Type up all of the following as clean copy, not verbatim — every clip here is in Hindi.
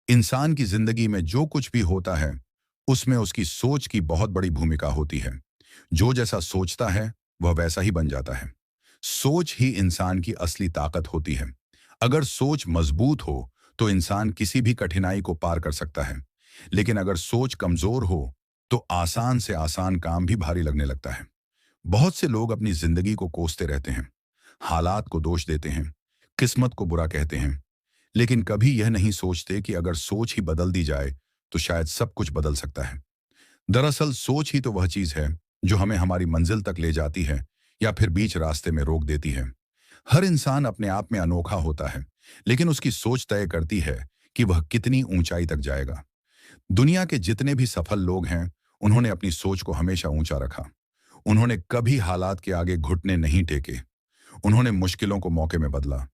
इंसान की जिंदगी में जो कुछ भी होता है, उसमें उसकी सोच की बहुत बड़ी भूमिका होती है। जो जैसा सोचता है, वह वैसा ही बन जाता है। सोच ही इंसान की असली ताकत होती है। अगर सोच मजबूत हो, तो इंसान किसी भी कठिनाई को पार कर सकता है। लेकिन अगर सोच कमजोर हो, तो आसान से आसान काम भी भारी लगने लगता है। बहुत से लोग अपनी जिंदगी को कोसते रहते हैं, हालात को दोष देते हैं, किस्मत को बुरा कहते हैं, लेकिन कभी यह नहीं सोचते कि अगर सोच ही बदल दी जाए तो शायद सब कुछ बदल सकता है। दरअसल सोच ही तो वह चीज है जो हमें हमारी मंजिल तक ले जाती है या फिर बीच रास्ते में रोक देती है। हर इंसान अपने आप में अनोखा होता है, लेकिन उसकी सोच तय करती है कि वह कितनी ऊंचाई तक जाएगा। दुनिया के जितने भी सफल लोग हैं, उन्होंने अपनी सोच को हमेशा ऊंचा रखा। उन्होंने कभी हालात के आगे घुटने नहीं टेके। उन्होंने मुश्किलों को मौके में बदला।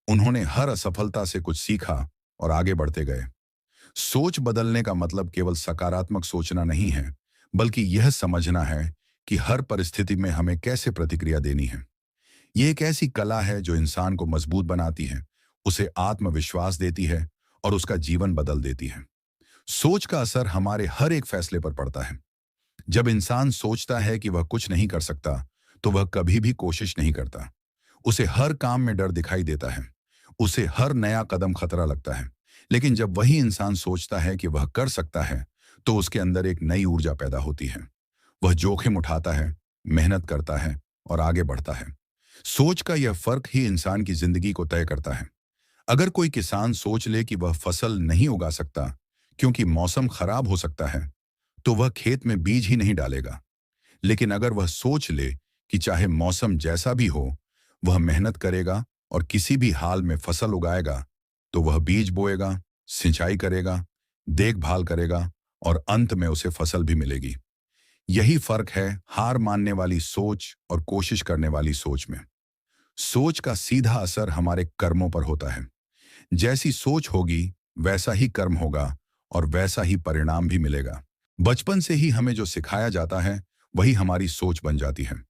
उन्होंने हर असफलता से कुछ सीखा और आगे बढ़ते गए। सोच बदलने का मतलब केवल सकारात्मक सोचना नहीं है, बल्कि यह समझना है कि हर परिस्थिति में हमें कैसे प्रतिक्रिया देनी है। यह एक ऐसी कला है जो इंसान को मजबूत बनाती है, उसे आत्मविश्वास देती है और उसका जीवन बदल देती है। सोच का असर हमारे हर एक फैसले पर पड़ता है। जब इंसान सोचता है कि वह कुछ नहीं कर सकता, तो वह कभी भी कोशिश नहीं करता। उसे हर काम में डर दिखाई देता है। उसे हर नया कदम खतरा लगता है। लेकिन जब वही इंसान सोचता है कि वह कर सकता है, तो उसके अंदर एक नई ऊर्जा पैदा होती है। वह जोखिम उठाता है, मेहनत करता है और आगे बढ़ता है। सोच का यह फर्क ही इंसान की जिंदगी को तय करता है। अगर कोई किसान सोच ले कि वह फसल नहीं उगा सकता क्योंकि मौसम खराब हो सकता है, तो वह खेत में बीज ही नहीं डालेगा। लेकिन अगर वह सोच ले कि चाहे मौसम जैसा भी हो, वह मेहनत करेगा और किसी भी हाल में फसल उगाएगा, तो वह बीज बोएगा, सिंचाई करेगा, देखभाल करेगा और अंत में उसे फसल भी मिलेगी। यही फर्क है हार मानने वाली सोच और कोशिश करने वाली सोच में। सोच का सीधा असर हमारे कर्मों पर होता है। जैसी सोच होगी, वैसा ही कर्म होगा और वैसा ही परिणाम भी मिलेगा। बचपन से ही हमें जो सिखाया जाता है, वही हमारी सोच बन जाती है।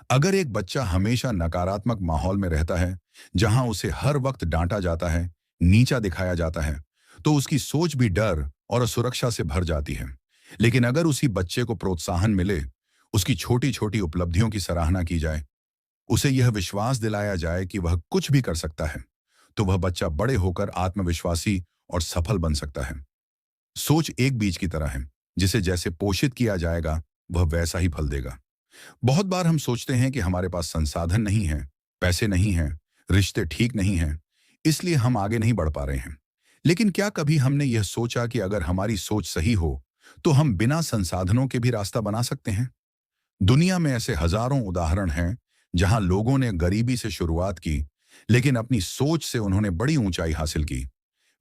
अगर एक बच्चा हमेशा नकारात्मक माहौल में रहता है, जहां उसे हर वक्त डांटा जाता है, नीचा दिखाया जाता है, तो उसकी सोच भी डर और असुरक्षा से भर जाती है। लेकिन अगर उसी बच्चे को प्रोत्साहन मिले, उसकी छोटी छोटी उपलब्धियों की सराहना की जाए, उसे यह विश्वास दिलाया जाए कि वह कुछ भी कर सकता है, तो वह बच्चा बड़े होकर आत्मविश्वासी और सफल बन सकता है। सोच एक बीज की तरह है, जिसे जैसे पोषित किया जाएगा, वह वैसा ही फल देगा। बहुत बार हम सोचते हैं कि हमारे पास संसाधन नहीं है, पैसे नहीं हैं, रिश्ते ठीक नहीं हैं, इसलिए हम आगे नहीं बढ़ पा रहे हैं। लेकिन क्या कभी हमने यह सोचा कि अगर हमारी सोच सही हो, तो हम बिना संसाधनों के भी रास्ता बना सकते हैं? दुनिया में ऐसे हजारों उदाहरण हैं जहां लोगों ने गरीबी से शुरुआत की, लेकिन अपनी सोच से उन्होंने बड़ी ऊंचाई हासिल की।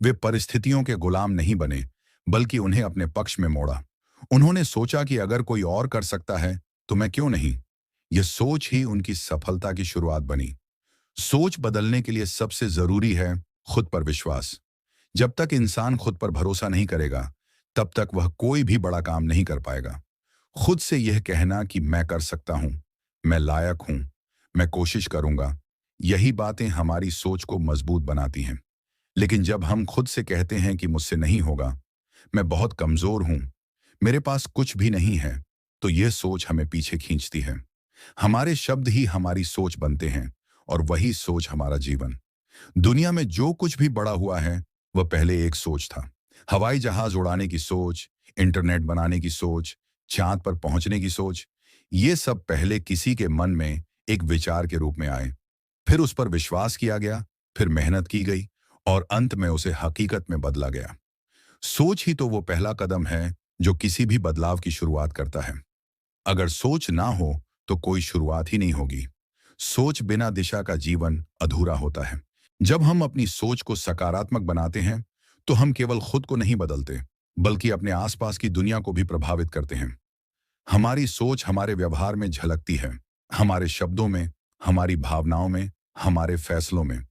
वे परिस्थितियों के गुलाम नहीं बने, बल्कि उन्हें अपने पक्ष में मोड़ा। उन्होंने सोचा कि अगर कोई और कर सकता है, तो मैं क्यों नहीं। यह सोच ही उनकी सफलता की शुरुआत बनी। सोच बदलने के लिए सबसे जरूरी है खुद पर विश्वास। जब तक इंसान खुद पर भरोसा नहीं करेगा, तब तक वह कोई भी बड़ा काम नहीं कर पाएगा। खुद से यह कहना कि मैं कर सकता हूं, मैं लायक हूं, मैं कोशिश करूंगा, यही बातें हमारी सोच को मजबूत बनाती हैं। लेकिन जब हम खुद से कहते हैं कि मुझसे नहीं होगा, मैं बहुत कमजोर हूं, मेरे पास कुछ भी नहीं है, तो यह सोच हमें पीछे खींचती है। हमारे शब्द ही हमारी सोच बनते हैं और वही सोच हमारा जीवन। दुनिया में जो कुछ भी बड़ा हुआ है, वह पहले एक सोच था। हवाई जहाज उड़ाने की सोच, इंटरनेट बनाने की सोच, चांद पर पहुंचने की सोच, ये सब पहले किसी के मन में एक विचार के रूप में आए। फिर उस पर विश्वास किया गया, फिर मेहनत की गई और अंत में उसे हकीकत में बदला गया। सोच ही तो वो पहला कदम है जो किसी भी बदलाव की शुरुआत करता है। अगर सोच ना हो, तो कोई शुरुआत ही नहीं होगी। सोच बिना दिशा का जीवन अधूरा होता है। जब हम अपनी सोच को सकारात्मक बनाते हैं, तो हम केवल खुद को नहीं बदलते, बल्कि अपने आसपास की दुनिया को भी प्रभावित करते हैं। हमारी सोच हमारे व्यवहार में झलकती है, हमारे शब्दों में, हमारी भावनाओं में, हमारे फैसलों में।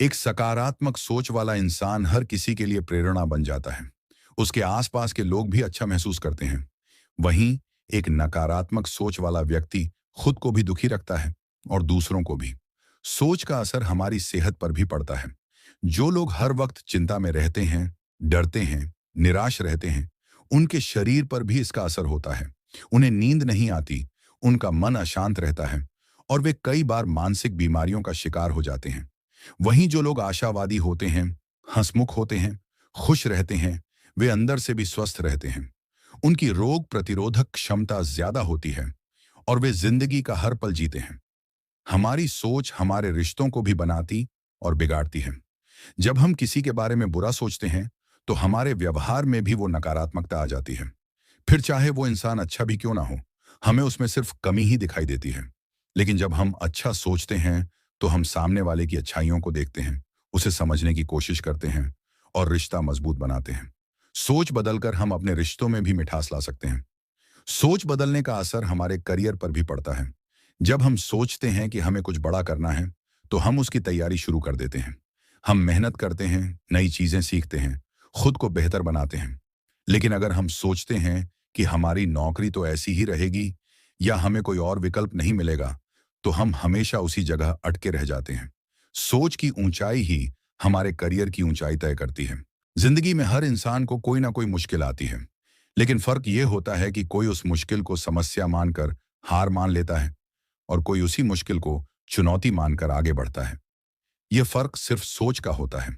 एक सकारात्मक सोच वाला इंसान हर किसी के लिए प्रेरणा बन जाता है। उसके आसपास के लोग भी अच्छा महसूस करते हैं। वहीं एक नकारात्मक सोच वाला व्यक्ति खुद को भी दुखी रखता है और दूसरों को भी। सोच का असर हमारी सेहत पर भी पड़ता है। जो लोग हर वक्त चिंता में रहते हैं, डरते हैं, निराश रहते हैं, उनके शरीर पर भी इसका असर होता है। उन्हें नींद नहीं आती, उनका मन अशांत रहता है और वे कई बार मानसिक बीमारियों का शिकार हो जाते हैं। वहीं जो लोग आशावादी होते हैं, हंसमुख होते हैं, खुश रहते हैं, वे अंदर से भी स्वस्थ रहते हैं। उनकी रोग प्रतिरोधक क्षमता ज्यादा होती है और वे जिंदगी का हर पल जीते हैं। हमारी सोच हमारे रिश्तों को भी बनाती और बिगाड़ती है। जब हम किसी के बारे में बुरा सोचते हैं, तो हमारे व्यवहार में भी वो नकारात्मकता आ जाती है। फिर चाहे वो इंसान अच्छा भी क्यों ना हो, हमें उसमें सिर्फ कमी ही दिखाई देती है। लेकिन जब हम अच्छा सोचते हैं, तो हम सामने वाले की अच्छाइयों को देखते हैं, उसे समझने की कोशिश करते हैं और रिश्ता मजबूत बनाते हैं। सोच बदलकर हम अपने रिश्तों में भी मिठास ला सकते हैं। सोच बदलने का असर हमारे करियर पर भी पड़ता है। जब हम सोचते हैं कि हमें कुछ बड़ा करना है, तो हम उसकी तैयारी शुरू कर देते हैं। हम मेहनत करते हैं, नई चीजें सीखते हैं, खुद को बेहतर बनाते हैं। लेकिन अगर हम सोचते हैं कि हमारी नौकरी तो ऐसी ही रहेगी या हमें कोई और विकल्प नहीं मिलेगा, तो हम हमेशा उसी जगह अटके रह जाते हैं। सोच की ऊंचाई ही हमारे करियर की ऊंचाई तय करती है। जिंदगी में हर इंसान को कोई ना कोई मुश्किल आती है, लेकिन फर्क यह होता है कि कोई उस मुश्किल को समस्या मानकर हार मान लेता है और कोई उसी मुश्किल को चुनौती मानकर आगे बढ़ता है। यह फर्क सिर्फ सोच का होता है।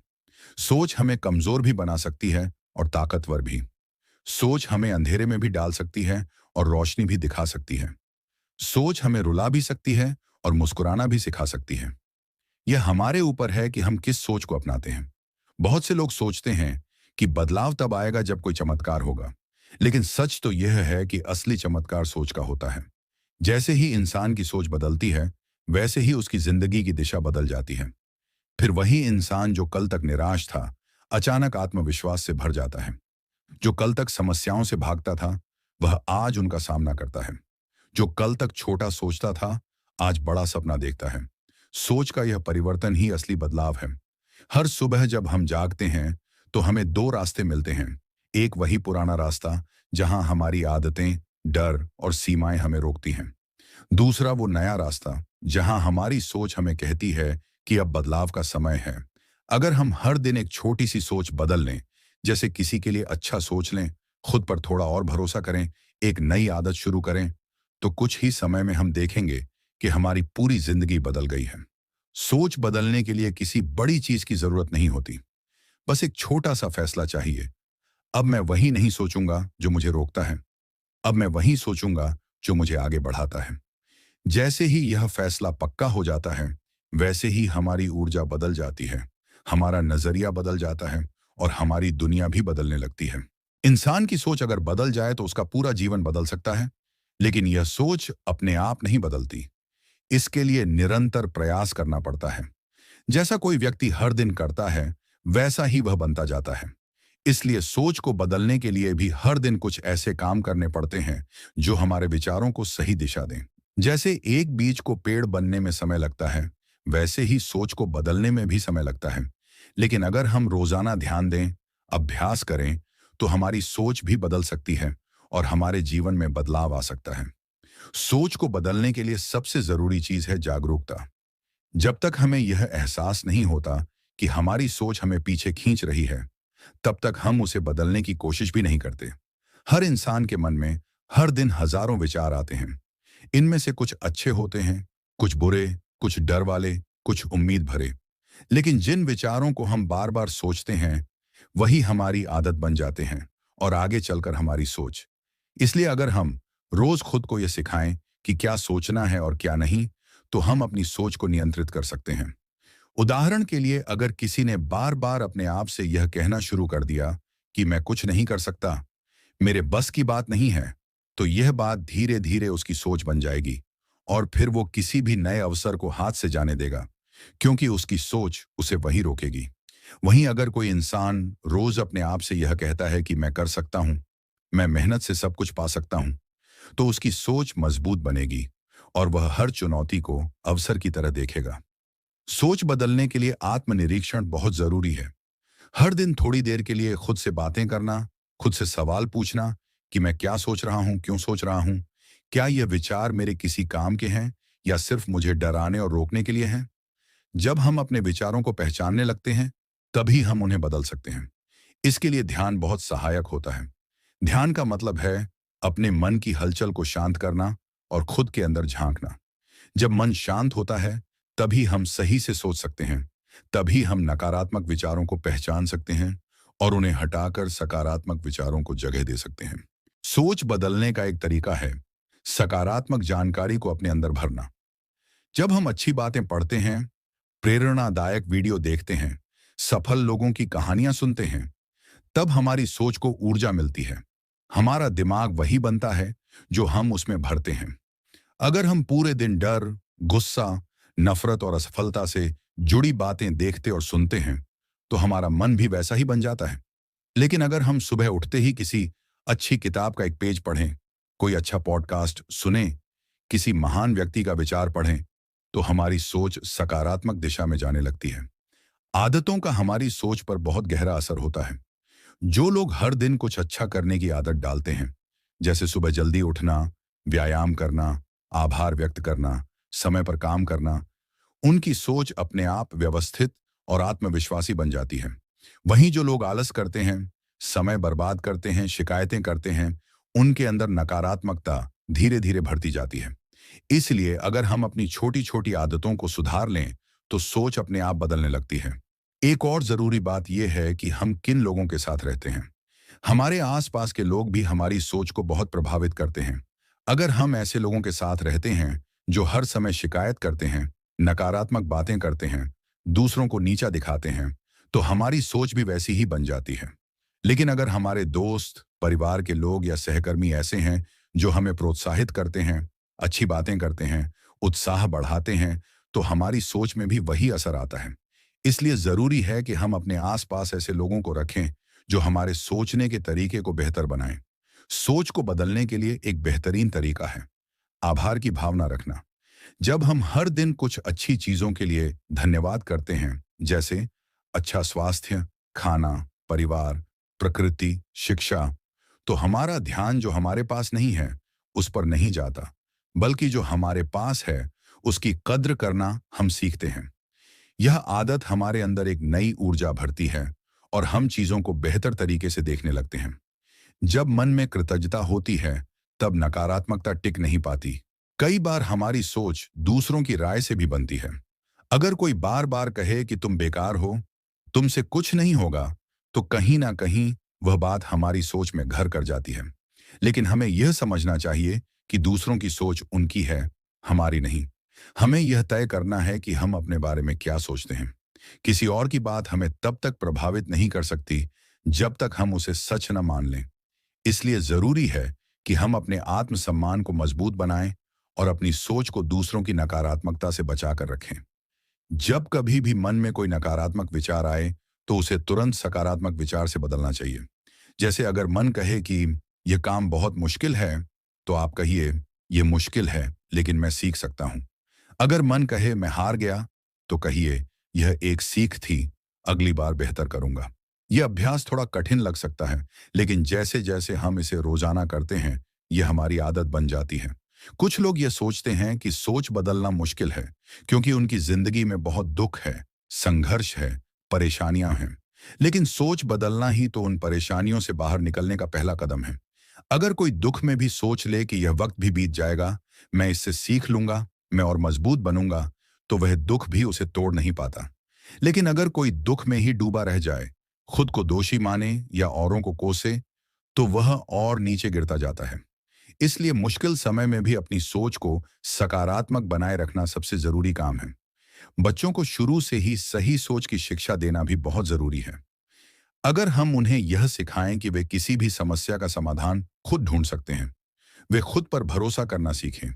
सोच हमें कमजोर भी बना सकती है और ताकतवर भी। सोच हमें अंधेरे में भी डाल सकती है और रोशनी भी दिखा सकती है। सोच हमें रुला भी सकती है और मुस्कुराना भी सिखा सकती है। यह हमारे ऊपर है कि हम किस सोच को अपनाते हैं। बहुत से लोग सोचते हैं कि बदलाव तब आएगा जब कोई चमत्कार होगा, लेकिन सच तो यह है कि असली चमत्कार सोच का होता है। जैसे ही इंसान की सोच बदलती है, वैसे ही उसकी जिंदगी की दिशा बदल जाती है। फिर वही इंसान जो कल तक निराश था, अचानक आत्मविश्वास से भर जाता है। जो कल तक समस्याओं से भागता था, वह आज उनका सामना करता है। जो कल तक छोटा सोचता था, आज बड़ा सपना देखता है। सोच का यह परिवर्तन ही असली बदलाव है। हर सुबह जब हम जागते हैं, तो हमें दो रास्ते मिलते हैं। एक वही पुराना रास्ता जहां हमारी आदतें, डर और सीमाएं हमें रोकती हैं। दूसरा वो नया रास्ता जहां हमारी सोच हमें कहती है कि अब बदलाव का समय है। अगर हम हर दिन एक छोटी सी सोच बदल लें, जैसे किसी के लिए अच्छा सोच लें, खुद पर थोड़ा और भरोसा करें, एक नई आदत शुरू करें, तो कुछ ही समय में हम देखेंगे कि हमारी पूरी जिंदगी बदल गई है। सोच बदलने के लिए किसी बड़ी चीज की जरूरत नहीं होती, बस एक छोटा सा फैसला चाहिए। अब मैं वही नहीं सोचूंगा जो मुझे रोकता है, अब मैं वही सोचूंगा जो मुझे आगे बढ़ाता है। जैसे ही यह फैसला पक्का हो जाता है, वैसे ही हमारी ऊर्जा बदल जाती है, हमारा नजरिया बदल जाता है और हमारी दुनिया भी बदलने लगती है। इंसान की सोच अगर बदल जाए तो उसका पूरा जीवन बदल सकता है, लेकिन यह सोच अपने आप नहीं बदलती। इसके लिए निरंतर प्रयास करना पड़ता है। जैसा कोई व्यक्ति हर दिन करता है, वैसा ही वह बनता जाता है। इसलिए सोच को बदलने के लिए भी हर दिन कुछ ऐसे काम करने पड़ते हैं जो हमारे विचारों को सही दिशा दें। जैसे एक बीज को पेड़ बनने में समय लगता है, वैसे ही सोच को बदलने में भी समय लगता है। लेकिन अगर हम रोजाना ध्यान दें, अभ्यास करें, तो हमारी सोच भी बदल सकती है और हमारे जीवन में बदलाव आ सकता है। सोच को बदलने के लिए सबसे जरूरी चीज है जागरूकता। जब तक हमें यह एहसास नहीं होता कि हमारी सोच हमें पीछे खींच रही है, तब तक हम उसे बदलने की कोशिश भी नहीं करते। हर इंसान के मन में हर दिन हजारों विचार आते हैं। इनमें से कुछ अच्छे होते हैं, कुछ बुरे, कुछ डर वाले, कुछ उम्मीद भरे। लेकिन जिन विचारों को हम बार बार सोचते हैं, वही हमारी आदत बन जाते हैं और आगे चलकर हमारी सोच। इसलिए अगर हम रोज खुद को यह सिखाएं कि क्या सोचना है और क्या नहीं, तो हम अपनी सोच को नियंत्रित कर सकते हैं। उदाहरण के लिए, अगर किसी ने बार बार अपने आप से यह कहना शुरू कर दिया कि मैं कुछ नहीं कर सकता, मेरे बस की बात नहीं है, तो यह बात धीरे धीरे उसकी सोच बन जाएगी और फिर वो किसी भी नए अवसर को हाथ से जाने देगा, क्योंकि उसकी सोच उसे वही रोकेगी। वहीं अगर कोई इंसान रोज अपने आप से यह कहता है कि मैं कर सकता हूं, मैं मेहनत से सब कुछ पा सकता हूं, तो उसकी सोच मजबूत बनेगी और वह हर चुनौती को अवसर की तरह देखेगा। सोच बदलने के लिए आत्मनिरीक्षण बहुत जरूरी है। हर दिन थोड़ी देर के लिए खुद से बातें करना, खुद से सवाल पूछना कि मैं क्या सोच रहा हूं, क्यों सोच रहा हूं, क्या यह विचार मेरे किसी काम के हैं या सिर्फ मुझे डराने और रोकने के लिए हैं। जब हम अपने विचारों को पहचानने लगते हैं, तभी हम उन्हें बदल सकते हैं। इसके लिए ध्यान बहुत सहायक होता है। ध्यान का मतलब है अपने मन की हलचल को शांत करना और खुद के अंदर झांकना। जब मन शांत होता है, तभी हम सही से सोच सकते हैं। तभी हम नकारात्मक विचारों को पहचान सकते हैं और उन्हें हटाकर सकारात्मक विचारों को जगह दे सकते हैं। सोच बदलने का एक तरीका है सकारात्मक जानकारी को अपने अंदर भरना। जब हम अच्छी बातें पढ़ते हैं, प्रेरणादायक वीडियो देखते हैं, सफल लोगों की कहानियां सुनते हैं, तब हमारी सोच को ऊर्जा मिलती है। हमारा दिमाग वही बनता है जो हम उसमें भरते हैं। अगर हम पूरे दिन डर, गुस्सा, नफरत और असफलता से जुड़ी बातें देखते और सुनते हैं, तो हमारा मन भी वैसा ही बन जाता है। लेकिन अगर हम सुबह उठते ही किसी अच्छी किताब का एक पेज पढ़ें, कोई अच्छा पॉडकास्ट सुने, किसी महान व्यक्ति का विचार पढ़ें, तो हमारी सोच सकारात्मक दिशा में जाने लगती है। आदतों का हमारी सोच पर बहुत गहरा असर होता है। जो लोग हर दिन कुछ अच्छा करने की आदत डालते हैं, जैसे सुबह जल्दी उठना, व्यायाम करना, आभार व्यक्त करना, समय पर काम करना, उनकी सोच अपने आप व्यवस्थित और आत्मविश्वासी बन जाती है। वहीं जो लोग आलस करते हैं, समय बर्बाद करते हैं, शिकायतें करते हैं, उनके अंदर नकारात्मकता धीरे धीरे बढ़ती जाती है। इसलिए अगर हम अपनी छोटी छोटी आदतों को सुधार लें, तो सोच अपने आप बदलने लगती है। एक और जरूरी बात यह है कि हम किन लोगों के साथ रहते हैं। हमारे आसपास के लोग भी हमारी सोच को बहुत प्रभावित करते हैं। अगर हम ऐसे लोगों के साथ रहते हैं जो हर समय शिकायत करते हैं, नकारात्मक बातें करते हैं, दूसरों को नीचा दिखाते हैं, तो हमारी सोच भी वैसी ही बन जाती है। लेकिन अगर हमारे दोस्त, परिवार के लोग या सहकर्मी ऐसे हैं जो हमें प्रोत्साहित करते हैं, अच्छी बातें करते हैं, उत्साह बढ़ाते हैं, तो हमारी सोच में भी वही असर आता है। इसलिए जरूरी है कि हम अपने आसपास ऐसे लोगों को रखें जो हमारे सोचने के तरीके को बेहतर बनाएं। सोच को बदलने के लिए एक बेहतरीन तरीका है आभार की भावना रखना। जब हम हर दिन कुछ अच्छी चीजों के लिए धन्यवाद करते हैं, जैसे अच्छा स्वास्थ्य, खाना, परिवार, प्रकृति, शिक्षा, तो हमारा ध्यान जो हमारे पास नहीं है उस पर नहीं जाता, बल्कि जो हमारे पास है उसकी कद्र करना हम सीखते हैं। यह आदत हमारे अंदर एक नई ऊर्जा भरती है और हम चीजों को बेहतर तरीके से देखने लगते हैं। जब मन में कृतज्ञता होती है, तब नकारात्मकता टिक नहीं पाती। कई बार हमारी सोच दूसरों की राय से भी बनती है। अगर कोई बार बार कहे कि तुम बेकार हो, तुमसे कुछ नहीं होगा, तो कहीं ना कहीं वह बात हमारी सोच में घर कर जाती है। लेकिन हमें यह समझना चाहिए कि दूसरों की सोच उनकी है, हमारी नहीं। हमें यह तय करना है कि हम अपने बारे में क्या सोचते हैं। किसी और की बात हमें तब तक प्रभावित नहीं कर सकती जब तक हम उसे सच न मान लें। इसलिए जरूरी है कि हम अपने आत्मसम्मान को मजबूत बनाएं और अपनी सोच को दूसरों की नकारात्मकता से बचाकर रखें। जब कभी भी मन में कोई नकारात्मक विचार आए, तो उसे तुरंत सकारात्मक विचार से बदलना चाहिए। जैसे अगर मन कहे कि यह काम बहुत मुश्किल है, तो आप कहिए यह मुश्किल है लेकिन मैं सीख सकता हूं। अगर मन कहे मैं हार गया, तो कहिए यह एक सीख थी, अगली बार बेहतर करूंगा। यह अभ्यास थोड़ा कठिन लग सकता है, लेकिन जैसे जैसे हम इसे रोजाना करते हैं, यह हमारी आदत बन जाती है। कुछ लोग यह सोचते हैं कि सोच बदलना मुश्किल है क्योंकि उनकी जिंदगी में बहुत दुख है, संघर्ष है, परेशानियां हैं। लेकिन सोच बदलना ही तो उन परेशानियों से बाहर निकलने का पहला कदम है। अगर कोई दुख में भी सोच ले कि यह वक्त भी बीत जाएगा, मैं इससे सीख लूंगा, मैं और मजबूत बनूंगा, तो वह दुख भी उसे तोड़ नहीं पाता। लेकिन अगर कोई दुख में ही डूबा रह जाए, खुद को दोषी माने या औरों को कोसे, तो वह और नीचे गिरता जाता है। इसलिए मुश्किल समय में भी अपनी सोच को सकारात्मक बनाए रखना सबसे जरूरी काम है। बच्चों को शुरू से ही सही सोच की शिक्षा देना भी बहुत जरूरी है। अगर हम उन्हें यह सिखाएं कि वे किसी भी समस्या का समाधान खुद ढूंढ सकते हैं, वे खुद पर भरोसा करना सीखें,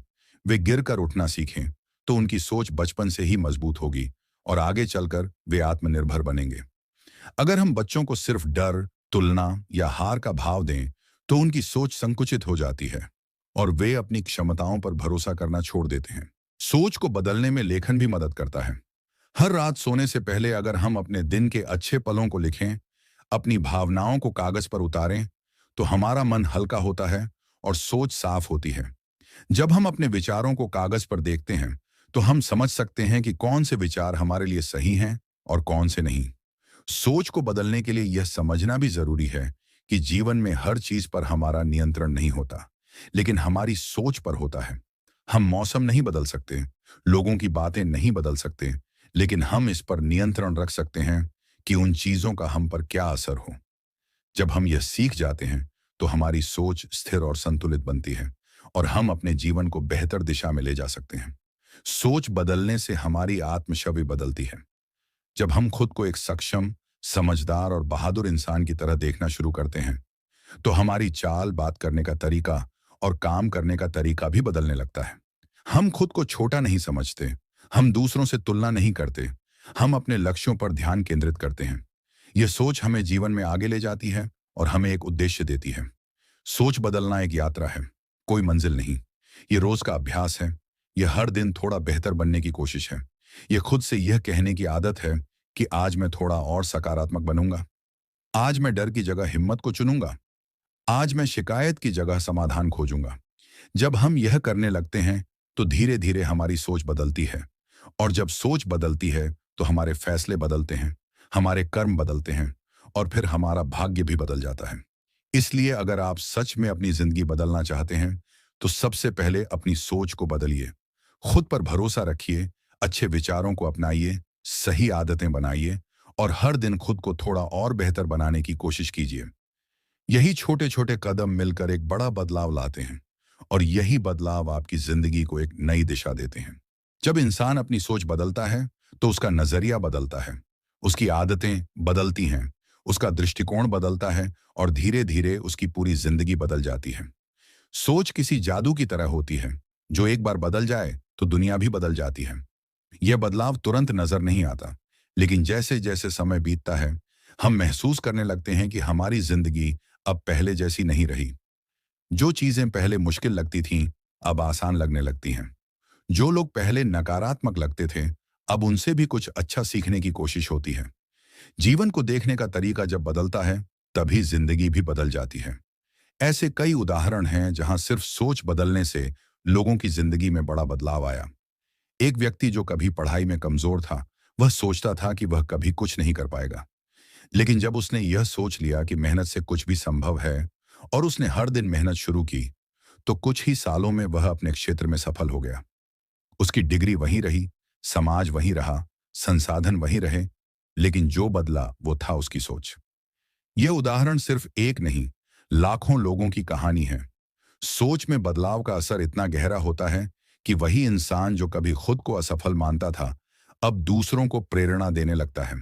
वे गिरकर उठना सीखें, तो उनकी सोच बचपन से ही मजबूत होगी और आगे चलकर वे आत्मनिर्भर बनेंगे। अगर हम बच्चों को सिर्फ डर, तुलना या हार का भाव दें, तो उनकी सोच संकुचित हो जाती है और वे अपनी क्षमताओं पर भरोसा करना छोड़ देते हैं। सोच को बदलने में लेखन भी मदद करता है। हर रात सोने से पहले अगर हम अपने दिन के अच्छे पलों को लिखें, अपनी भावनाओं को कागज पर उतारें, तो हमारा मन हल्का होता है और सोच साफ होती है। जब हम अपने विचारों को कागज पर देखते हैं, तो हम समझ सकते हैं कि कौन से विचार हमारे लिए सही हैं और कौन से नहीं। सोच को बदलने के लिए यह समझना भी जरूरी है कि जीवन में हर चीज पर हमारा नियंत्रण नहीं होता, लेकिन हमारी सोच पर होता है। हम मौसम नहीं बदल सकते, लोगों की बातें नहीं बदल सकते, लेकिन हम इस पर नियंत्रण रख सकते हैं कि उन चीजों का हम पर क्या असर हो। जब हम यह सीख जाते हैं तो हमारी सोच स्थिर और संतुलित बनती है और हम अपने जीवन को बेहतर दिशा में ले जा सकते हैं। सोच बदलने से हमारी आत्मछवि बदलती है। जब हम खुद को एक सक्षम, समझदार और बहादुर इंसान की तरह देखना शुरू करते हैं, तो हमारी चाल, बात करने का तरीका और काम करने का तरीका भी बदलने लगता है। हम खुद को छोटा नहीं समझते, हम दूसरों से तुलना नहीं करते, हम अपने लक्ष्यों पर ध्यान केंद्रित करते हैं। यह सोच हमें जीवन में आगे ले जाती है और हमें एक उद्देश्य देती है। सोच बदलना एक यात्रा है, कोई मंजिल नहीं। यह रोज का अभ्यास है। यह हर दिन थोड़ा बेहतर बनने की कोशिश है। यह खुद से यह कहने की आदत है कि आज मैं थोड़ा और सकारात्मक बनूंगा। आज मैं डर की जगह हिम्मत को चुनूंगा। आज मैं शिकायत की जगह समाधान खोजूंगा। जब हम यह करने लगते हैं तो धीरे धीरे हमारी सोच बदलती है, और जब सोच बदलती है तो हमारे फैसले बदलते हैं, हमारे कर्म बदलते हैं और फिर हमारा भाग्य भी बदल जाता है। इसलिए अगर आप सच में अपनी जिंदगी बदलना चाहते हैं तो सबसे पहले अपनी सोच को बदलिए। खुद पर भरोसा रखिए, अच्छे विचारों को अपनाइए, सही आदतें बनाइए और हर दिन खुद को थोड़ा और बेहतर बनाने की कोशिश कीजिए। यही छोटे छोटे कदम मिलकर एक बड़ा बदलाव लाते हैं और यही बदलाव आपकी जिंदगी को एक नई दिशा देते हैं। जब इंसान अपनी सोच बदलता है तो उसका नजरिया बदलता है, उसकी आदतें बदलती हैं, उसका दृष्टिकोण बदलता है और धीरे धीरे उसकी पूरी जिंदगी बदल जाती है। सोच किसी जादू की तरह होती है, जो एक बार बदल जाए तो दुनिया भी बदल जाती है। यह बदलाव तुरंत नजर नहीं आता, लेकिन जैसे जैसे समय बीतता है हम महसूस करने लगते हैं कि हमारी जिंदगी अब पहले जैसी नहीं रही। जो चीजें पहले मुश्किल लगती थीं अब आसान लगने लगती हैं। जो लोग पहले नकारात्मक लगते थे अब उनसे भी कुछ अच्छा सीखने की कोशिश होती है। जीवन को देखने का तरीका जब बदलता है तभी जिंदगी भी बदल जाती है। ऐसे कई उदाहरण हैं जहां सिर्फ सोच बदलने से लोगों की जिंदगी में बड़ा बदलाव आया। एक व्यक्ति जो कभी पढ़ाई में कमजोर था, वह सोचता था कि वह कभी कुछ नहीं कर पाएगा। लेकिन जब उसने यह सोच लिया कि मेहनत से कुछ भी संभव है और उसने हर दिन मेहनत शुरू की, तो कुछ ही सालों में वह अपने क्षेत्र में सफल हो गया। उसकी डिग्री वहीं रही, समाज वहीं रहा, संसाधन वहीं रहे, लेकिन जो बदला वो था उसकी सोच। यह उदाहरण सिर्फ एक नहीं, लाखों लोगों की कहानी है। सोच में बदलाव का असर इतना गहरा होता है कि वही इंसान जो कभी खुद को असफल मानता था अब दूसरों को प्रेरणा देने लगता है।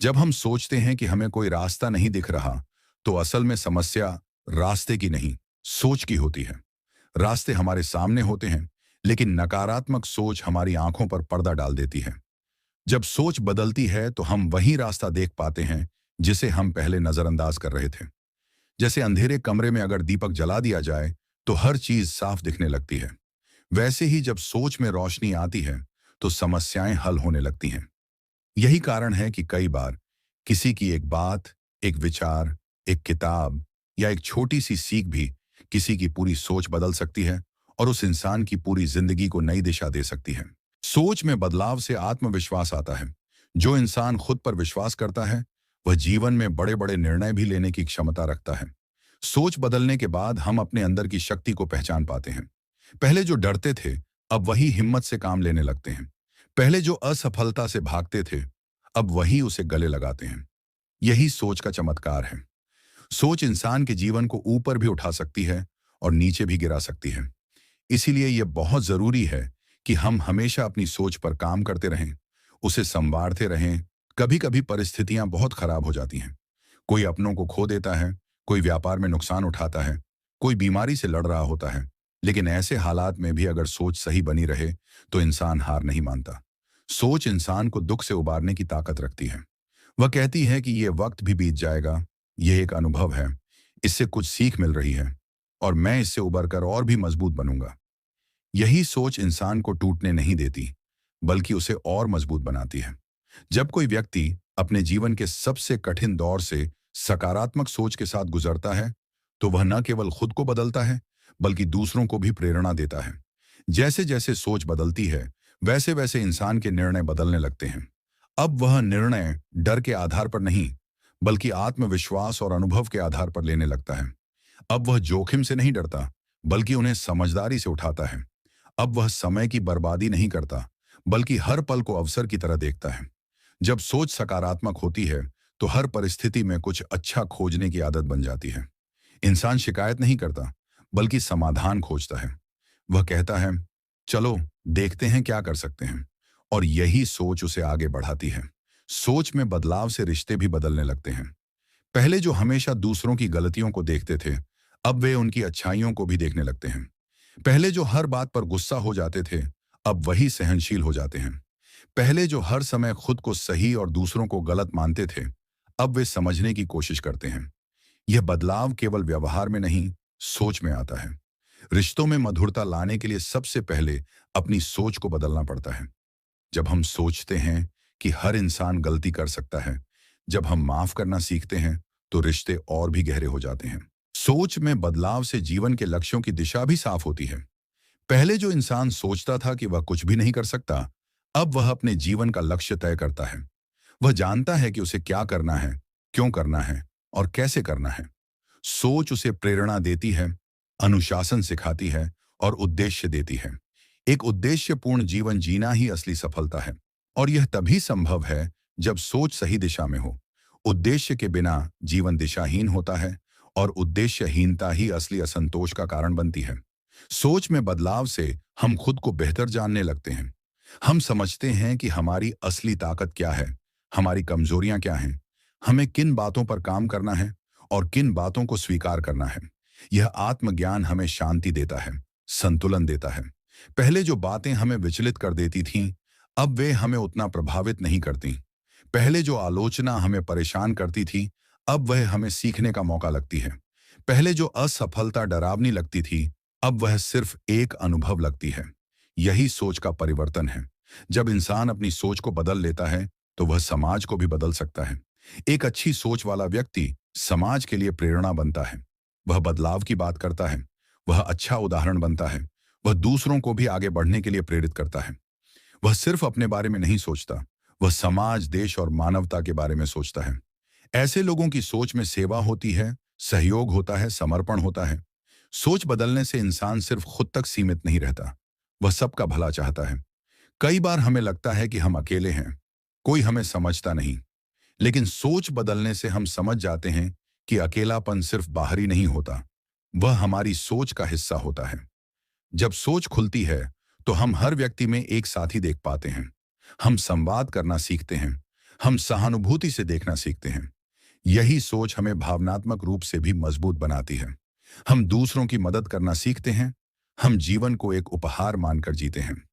जब हम सोचते हैं कि हमें कोई रास्ता नहीं दिख रहा, तो असल में समस्या रास्ते की नहीं, सोच की होती है। रास्ते हमारे सामने होते हैं, लेकिन नकारात्मक सोच हमारी आंखों पर पर्दा डाल देती है। जब सोच बदलती है तो हम वही रास्ता देख पाते हैं जिसे हम पहले नजरअंदाज कर रहे थे। जैसे अंधेरे कमरे में अगर दीपक जला दिया जाए तो हर चीज साफ दिखने लगती है, वैसे ही जब सोच में रोशनी आती है तो समस्याएं हल होने लगती हैं। यही कारण है कि कई बार किसी की एक बात, एक विचार, एक किताब या एक छोटी सी सीख भी किसी की पूरी सोच बदल सकती है और उस इंसान की पूरी जिंदगी को नई दिशा दे सकती है। सोच में बदलाव से आत्मविश्वास आता है। जो इंसान खुद पर विश्वास करता है वह जीवन में बड़े बड़े निर्णय भी लेने की क्षमता रखता है। सोच बदलने के बाद हम अपने अंदर की शक्ति को पहचान पाते हैं। पहले जो डरते थे अब वही हिम्मत से काम लेने लगते हैं। पहले जो असफलता से भागते थे अब वही उसे गले लगाते हैं। यही सोच का चमत्कार है। सोच इंसान के जीवन को ऊपर भी उठा सकती है और नीचे भी गिरा सकती है। इसीलिए यह बहुत जरूरी है कि हम हमेशा अपनी सोच पर काम करते रहें, उसे संवारते रहें। कभी कभी परिस्थितियां बहुत खराब हो जाती हैं। कोई अपनों को खो देता है, कोई व्यापार में नुकसान उठाता है, कोई बीमारी से लड़ रहा होता है। लेकिन ऐसे हालात में भी अगर सोच सही बनी रहे तो इंसान हार नहीं मानता। सोच इंसान को दुख से उबारने की ताकत रखती है। वह कहती है कि यह वक्त भी बीत जाएगा, यह एक अनुभव है, इससे कुछ सीख मिल रही है और मैं इससे उबरकर और भी मजबूत बनूंगा। यही सोच इंसान को टूटने नहीं देती, बल्कि उसे और मजबूत बनाती है। जब कोई व्यक्ति अपने जीवन के सबसे कठिन दौर से सकारात्मक सोच के साथ गुजरता है, तो वह न केवल खुद को बदलता है, बल्कि दूसरों को भी प्रेरणा देता है। जैसे जैसे सोच बदलती है, वैसे वैसे इंसान के निर्णय बदलने लगते हैं। अब वह निर्णय डर के आधार पर नहीं, बल्कि आत्मविश्वास और अनुभव के आधार पर लेने लगता है। अब वह जोखिम से नहीं डरता, बल्कि उन्हें समझदारी से उठाता है। अब वह समय की बर्बादी नहीं करता, बल्कि हर पल को अवसर की तरह देखता है। जब सोच सकारात्मक होती है, तो हर परिस्थिति में कुछ अच्छा खोजने की आदत बन जाती है। इंसान शिकायत नहीं करता, बल्कि समाधान खोजता है। वह कहता है, चलो देखते हैं क्या कर सकते हैं। और यही सोच उसे आगे बढ़ाती है। सोच में बदलाव से रिश्ते भी बदलने लगते हैं। पहले जो हमेशा दूसरों की गलतियों को देखते थे, अब वे उनकी अच्छाइयों को भी देखने लगते हैं। पहले जो हर बात पर गुस्सा हो जाते थे, अब वही सहनशील हो जाते हैं। पहले जो हर समय खुद को सही और दूसरों को गलत मानते थे, अब वे समझने की कोशिश करते हैं। यह बदलाव केवल व्यवहार में नहीं, सोच में आता है। रिश्तों में मधुरता लाने के लिए सबसे पहले अपनी सोच को बदलना पड़ता है। जब हम सोचते हैं कि हर इंसान गलती कर सकता है, जब हम माफ करना सीखते हैं, तो रिश्ते और भी गहरे हो जाते हैं। सोच में बदलाव से जीवन के लक्ष्यों की दिशा भी साफ होती है। पहले जो इंसान सोचता था कि वह कुछ भी नहीं कर सकता, अब वह अपने जीवन का लक्ष्य तय करता है। वह जानता है कि उसे क्या करना है, क्यों करना है और कैसे करना है। सोच उसे प्रेरणा देती है, अनुशासन सिखाती है और उद्देश्य देती है। एक उद्देश्यपूर्ण जीवन जीना ही असली सफलता है। और यह तभी संभव है जब सोच सही दिशा में हो। उद्देश्य के बिना जीवन दिशाहीन होता है और उद्देश्यहीनता ही असली असंतोष का कारण बनती है। सोच में बदलाव से हम खुद को बेहतर जानने लगते हैं। हम समझते हैं कि हमारी असली ताकत क्या है, हमारी कमजोरियां क्या हैं, हमें किन बातों पर काम करना है और किन बातों को स्वीकार करना है। यह आत्मज्ञान हमें शांति देता है, संतुलन देता है। पहले जो बातें हमें विचलित कर देती थीं, अब वे हमें उतना प्रभावित नहीं करती। पहले जो आलोचना हमें परेशान करती थी, अब वह हमें सीखने का मौका लगती है। पहले जो असफलता डरावनी लगती थी, अब वह सिर्फ एक अनुभव लगती है। यही सोच का परिवर्तन है। जब इंसान अपनी सोच को बदल लेता है, तो वह समाज को भी बदल सकता है। एक अच्छी सोच वाला व्यक्ति समाज के लिए प्रेरणा बनता है। वह बदलाव की बात करता है, वह अच्छा उदाहरण बनता है, वह दूसरों को भी आगे बढ़ने के लिए प्रेरित करता है। वह सिर्फ अपने बारे में नहीं सोचता, वह समाज, देश और मानवता के बारे में सोचता है। ऐसे लोगों की सोच में सेवा होती है, सहयोग होता है, समर्पण होता है। सोच बदलने से इंसान सिर्फ खुद तक सीमित नहीं रहता, वह सबका भला चाहता है। कई बार हमें लगता है कि हम अकेले हैं, कोई हमें समझता नहीं। लेकिन सोच बदलने से हम समझ जाते हैं कि अकेलापन सिर्फ बाहरी नहीं होता, वह हमारी सोच का हिस्सा होता है। जब सोच खुलती है, तो हम हर व्यक्ति में एक साथी देख पाते हैं। हम संवाद करना सीखते हैं, हम सहानुभूति से देखना सीखते हैं। यही सोच हमें भावनात्मक रूप से भी मजबूत बनाती है। हम दूसरों की मदद करना सीखते हैं, हम जीवन को एक उपहार मानकर जीते हैं।